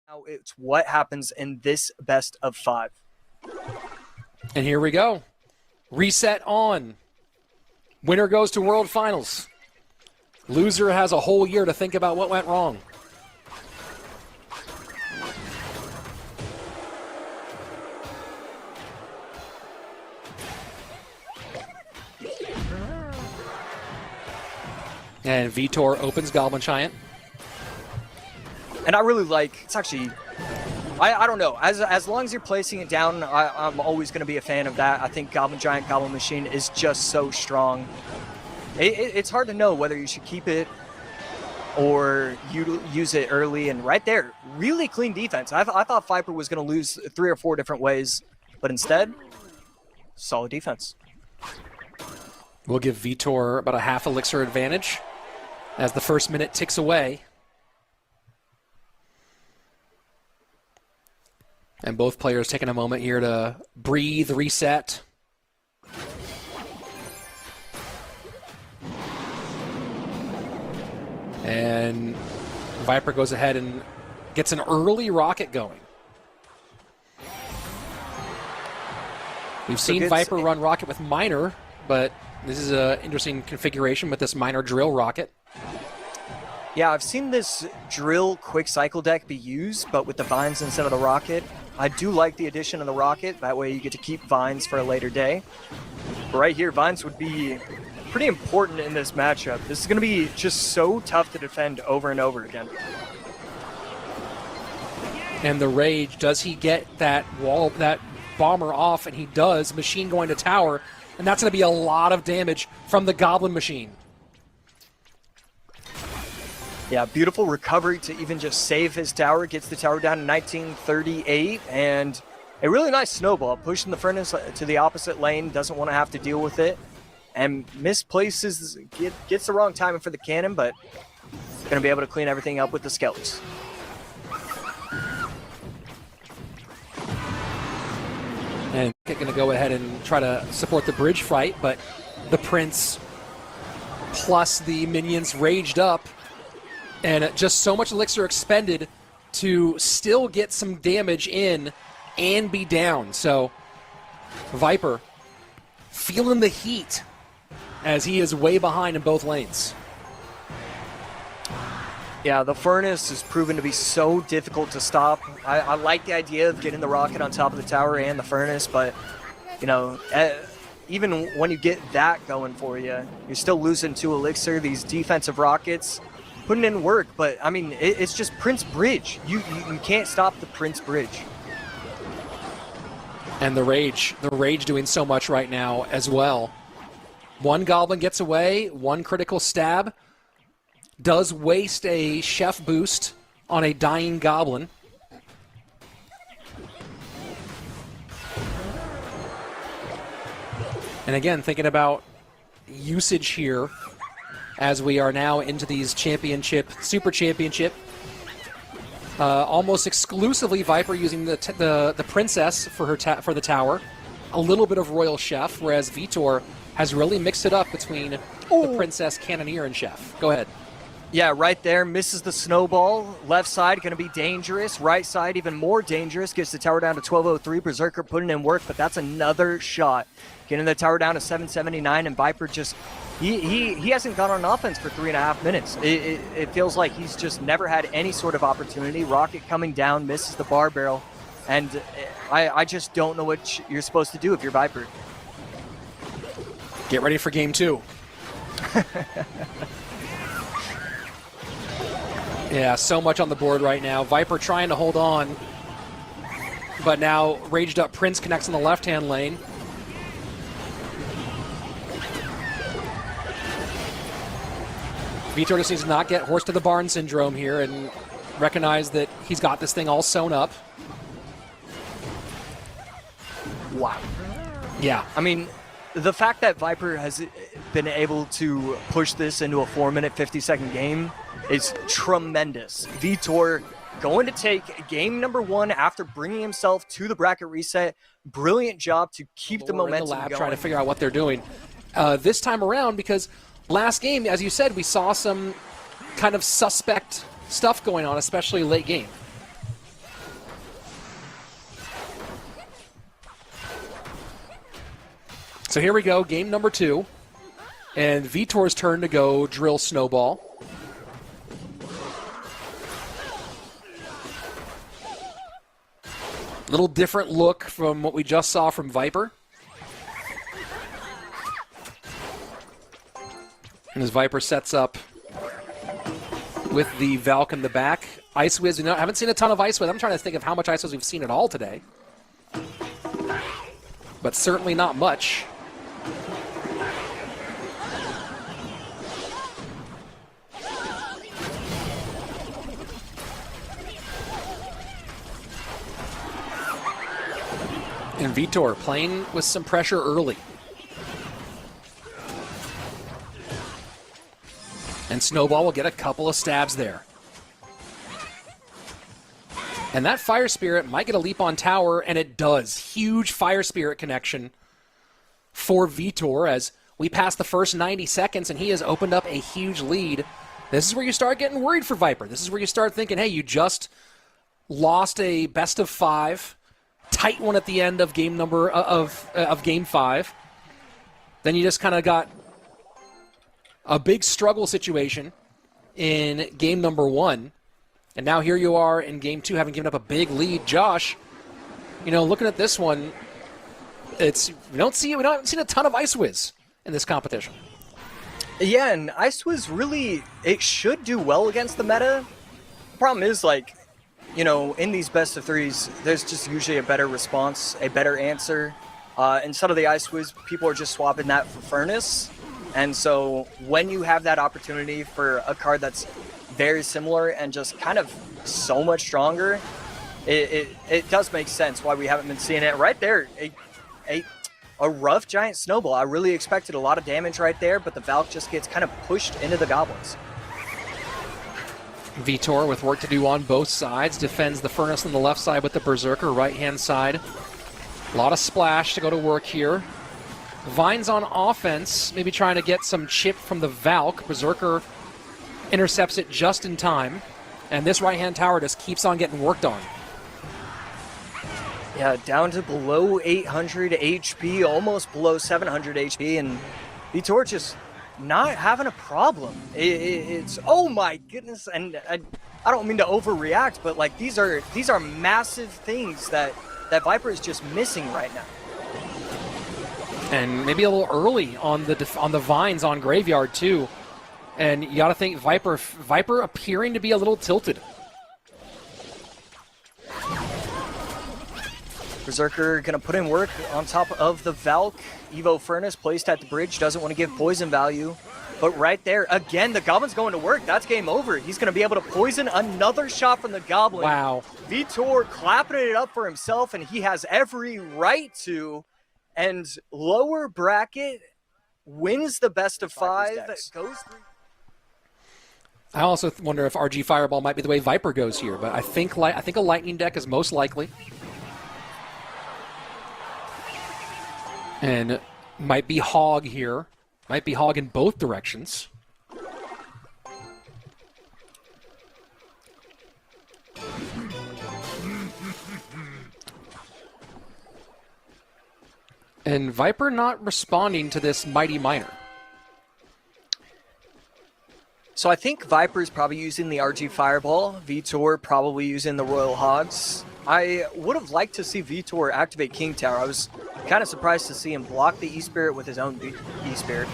Now it's what happens in this best of 5. And here we go. Reset on. Winner goes to World Finals. Loser has a whole year to think about what went wrong. And Vitor opens Goblin Giant. And I really like, it's actually, I don't know, as long as you're placing it down, I'm always going to be a fan of that. I think Goblin Giant, Goblin Machine is just so strong. It's hard to know whether you should keep it or use it early. And right there, really clean defense. I thought Viper was going to lose 3 or 4 different ways, but instead, solid defense. We'll give Vitor about a half elixir advantage as the first minute ticks away. And both players taking a moment here to breathe, reset. And Viper goes ahead and gets an early rocket going. We've seen Viper run rocket with Miner, but this is an interesting configuration with this Miner drill rocket. Yeah, I've seen this drill quick cycle deck be used, but with the vines instead of the rocket. I do like the addition of the rocket. That way you get to keep vines for a later day. But right here, vines would be pretty important in this matchup. This is going to be just so tough to defend over and over again. And the Rage, does he get that wall, that bomber off? And he does. Machine going to tower. And that's going to be a lot of damage from the Goblin Machine. Yeah, beautiful recovery to even just save his tower. Gets the tower down to 1938. And a really nice snowball. Pushing the Furnace to the opposite lane. Doesn't want to have to deal with it. And misplaces, gets the wrong timing for the cannon, but going to be able to clean everything up with the Skellies. And going to go ahead and try to support the bridge fight, but the Prince plus the minions raged up, and just so much elixir expended to still get some damage in and be down. So Viper feeling the heat as he is way behind in both lanes. Yeah, the Furnace is proven to be so difficult to stop. I like the idea of getting the rocket on top of the tower and the Furnace, but, you know, even when you get that going for you, you're still losing 2 elixir. These defensive rockets putting in work, but, I mean, it's just Prince Bridge. You can't stop the Prince Bridge. And the Rage doing so much right now as well. One Goblin gets away, one critical stab. Does waste a Chef boost on a dying Goblin. And again, thinking about usage here as we are now into these championship, super championship. Almost exclusively Viper using the Princess for the tower. A little bit of Royal Chef, whereas Vitor has really mixed it up between the Princess, Cannoneer, and Chef. Go ahead. Yeah, right there, misses the snowball. Left side going to be dangerous. Right side even more dangerous. Gets the tower down to 1203. Berserker putting in work, but that's another shot. Getting the tower down to 779, and Viper just, he hasn't gone on offense for 3.5 minutes. It feels like he's just never had any sort of opportunity. Rocket coming down, misses the bar barrel, and I just don't know what you're supposed to do if you're Viper. Get ready for game 2. Yeah, so much on the board right now. Viper trying to hold on, but now raged up Prince connects in the left-hand lane. Vitor just needs to not get horse to the barn syndrome here and recognize that he's got this thing all sewn up. Wow. Yeah. I mean, the fact that Viper has been able to push this into a 4-minute, 50-second game is tremendous. Vitor going to take game number 1 after bringing himself to the bracket reset. Brilliant job to keep the momentum in the lab going. Trying to figure out what they're doing this time around, because last game, as you said, we saw some kind of suspect stuff going on, especially late game. So here we go, game number 2. And Vitor's turn to go drill Snowball. Little different look from what we just saw from Viper. And as Viper sets up with the Valk in the back. Ice Wiz, I haven't seen a ton of Ice Wiz. I'm trying to think of how much Ice Wiz we've seen at all today. But certainly not much. And Vitor playing with some pressure early. And Snowball will get a couple of stabs there. And that Fire Spirit might get a leap on tower, and it does. Huge Fire Spirit connection for Vitor as we pass the first 90 seconds, and he has opened up a huge lead. This is where you start getting worried for Viper. This is where you start thinking, hey, you just lost a best of 5. Tight one at the end of game game 5. Then you just kind of got a big struggle situation in game number 1. And now here you are in game 2 having given up a big lead. Josh, looking at this one, we haven't seen a ton of Ice Wiz in this competition. Yeah, and Ice Wiz really, it should do well against the meta. The problem is, in these best of 3s, there's just usually a better response, a better answer. Instead of the Ice Wiz, people are just swapping that for Furnace. And so when you have that opportunity for a card that's very similar and just kind of so much stronger, it does make sense why we haven't been seeing it. Right there, a rough giant Snowball. I really expected a lot of damage right there, but the Valk just gets kind of pushed into the Goblins. Vitor with work to do on both sides. Defends the Furnace on the left side with the Berserker right-hand side. A lot of splash to go to work here. Vines on offense, maybe trying to get some chip from the Valk. Berserker intercepts it just in time. And this right-hand tower just keeps on getting worked on. Yeah, down to below 800 HP, almost below 700 HP, and Vitor just not having a problem. It's oh my goodness, and I don't mean to overreact, but these are massive things that Viper is just missing right now. And maybe a little early on the vines on Graveyard too. And you got to think Viper appearing to be a little tilted. Berserker going to put in work on top of the Valk. Evo Furnace placed at the bridge, doesn't want to give poison value. But right there, again, the Goblin's going to work. That's game over. He's going to be able to poison another shot from the Goblin. Wow. Vitor clapping it up for himself, and he has every right to. And lower bracket wins the best of 5. Goes through. I also wonder if RG Fireball might be the way Viper goes here, but I think a Lightning deck is most likely. And might be Hog here. Might be Hog in both directions. And Viper not responding to this Mighty Miner. So I think Viper's probably using the RG Fireball. Vitor probably using the Royal Hogs. I would have liked to see Vitor activate King Tower. I was kind of surprised to see him block the E-Spirit with his own E-Spirit.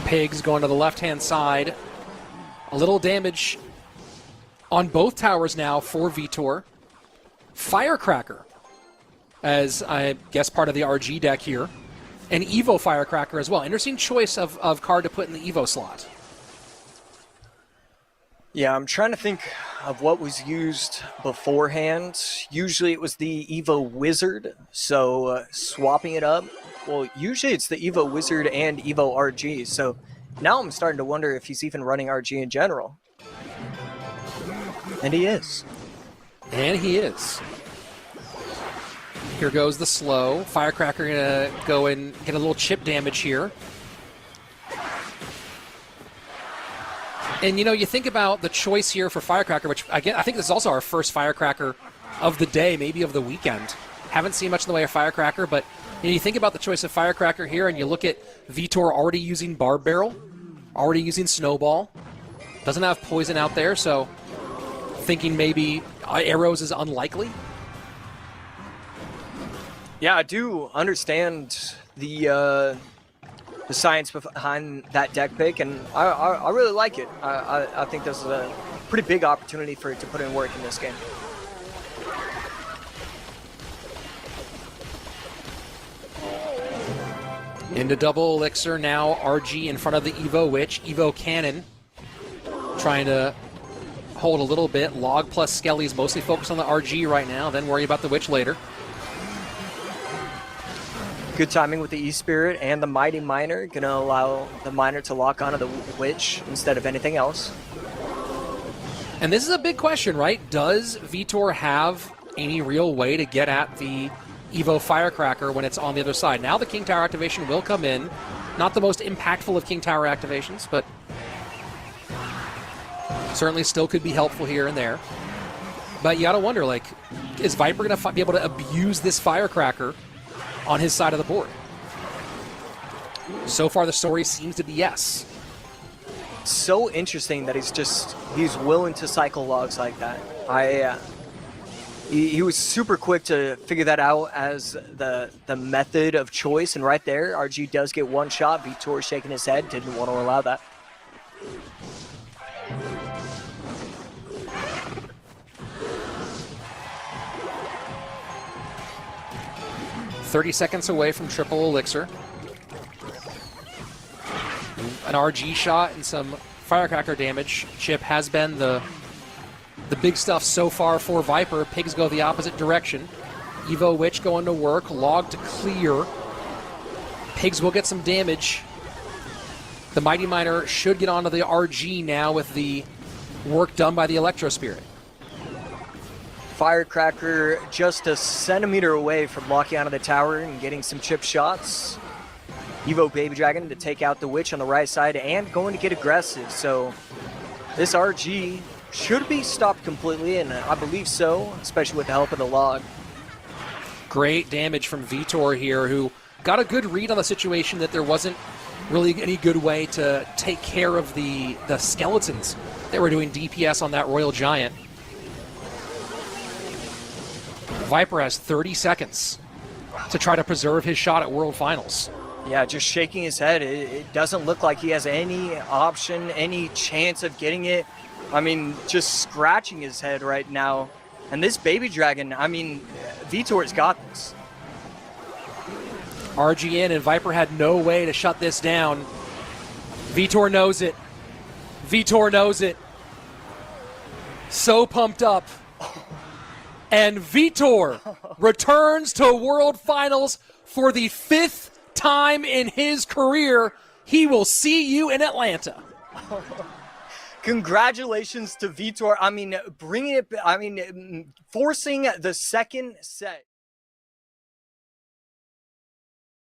Pigs going to the left-hand side. A little damage on both towers now for Vitor. Firecracker, as I guess part of the RG deck here. And Evo Firecracker as well. Interesting choice of card to put in the Evo slot. Yeah, I'm trying to think of what was used beforehand. Usually it was the Evo Wizard, so swapping it up. Well, usually it's the Evo Wizard and Evo RG, so now I'm starting to wonder if he's even running RG in general. And he is. And he is. Here goes the slow. Firecracker gonna go and get a little chip damage here. And, you know, you think about the choice here for Firecracker, which, again, I think this is also our first Firecracker of the day, maybe of the weekend. Haven't seen much in the way of Firecracker, but you think about the choice of Firecracker here, and you look at Vitor already using Barb Barrel, already using Snowball. Doesn't have Poison out there, so thinking maybe Arrows is unlikely. Yeah, I do understand the science behind that deck pick, and I really like it. I think this is a pretty big opportunity for it to put in work in this game. Into double elixir now, RG in front of the Evo Witch. Evo Cannon trying to hold a little bit. Log plus Skelly's mostly focused on the RG right now, then worry about the Witch later. Good timing with the E-Spirit and the Mighty Miner. Going to allow the Miner to lock onto the Witch instead of anything else. And this is a big question, right? Does Vitor have any real way to get at the Evo Firecracker when it's on the other side? Now the King Tower activation will come in. Not the most impactful of King Tower activations, but certainly still could be helpful here and there. But you gotta wonder, like, is Viper gonna be able to abuse this Firecracker on his side of the board? So far the story seems to be yes. So interesting that he's willing to cycle logs like that. He was super quick to figure that out as the method of choice, and right there, RG does get one shot. Vitor shaking his head, didn't want to allow that. .30 away from triple elixir. An RG shot and some Firecracker damage. Chip has been the big stuff so far for Viper. Pigs go the opposite direction. Evo Witch going to work. Log to clear. Pigs will get some damage. The Mighty Miner should get onto the RG now with the work done by the Electro Spirit. Firecracker just a centimeter away from locking onto the tower and getting some chip shots. Evo Baby Dragon to take out the Witch on the right side and going to get aggressive. So this RG should be stopped completely, and I believe so, especially with the help of the log. Great damage from Vitor here, who got a good read on the situation that there wasn't really any good way to take care of the skeletons that were doing DPS on that Royal Giant. Viper has 30 seconds to try to preserve his shot at World Finals. Yeah, just shaking his head. It doesn't look like he has any option, any chance of getting it. I mean, just scratching his head right now. And this Baby Dragon, I mean, Vitor's got this. RGN and Viper had no way to shut this down. Vitor knows it. Vitor knows it. So pumped up. And Vitor returns to World Finals for the 5th time in his career. He will see you in Atlanta. Congratulations to Vitor. I mean, forcing the second set.